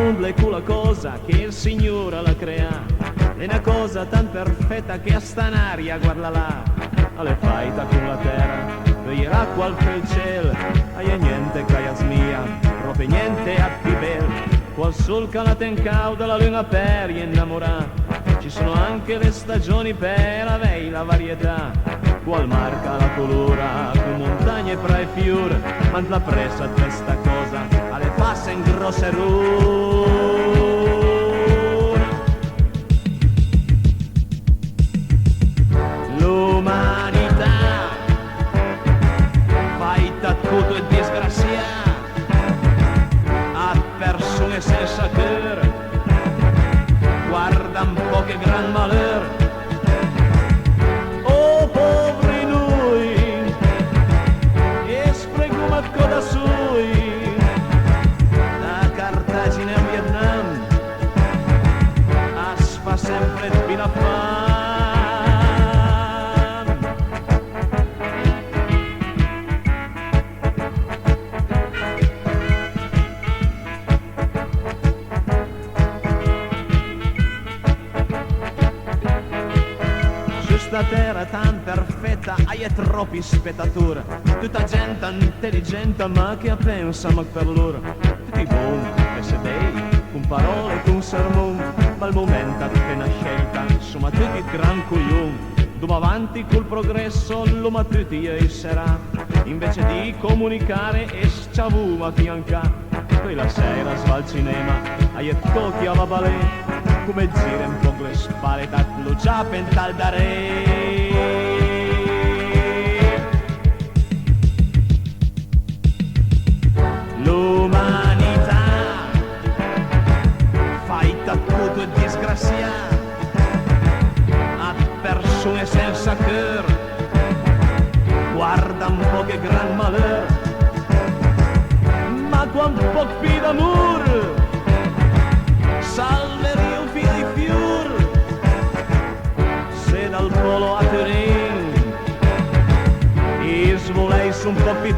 mondo è quella cosa che il Signore la crea, è una cosa tan perfetta che a st'aria, guarda là, alle faita con la terra, per l'acqua al cielo, e niente che ha smia, proprio niente a più bel, qual sol che la ten cauda, la luna per innamorare, ci sono anche le stagioni per avere la varietà, qual marca la colora, con montagne e pra e fior, ma la pressa a questa cosa, alle fasse in grosse l'umanità fai tutto e disgraziato a persone senza cœur, guarda un po' che gran malheur, oh poveri noi, e spreguma coda sui, da Cartagine a Vietnam, as fa sempre più la fame. Sta terra tan perfetta, hai troppi spettatori, tutta gente intelligente ma che pensa ma per loro, tutti buoni e sedei, con parole, con sermoni, ma al momento appena scelta, insomma tutti gran coglioni, dopo avanti col progresso l'uomo tutti e sarà, invece di comunicare e sciavu a fianca, poi la sera va al cinema, hai tocchi alla balè, come gira un po' le spalle da lo già pental dare. L'umanità fai tutto e disgraziato a persone senza cœur, guarda un po' che gran malheur, ma qua un po' più d'amore salveria un filo di fior, se dal polo a Turin e svoleis un po' più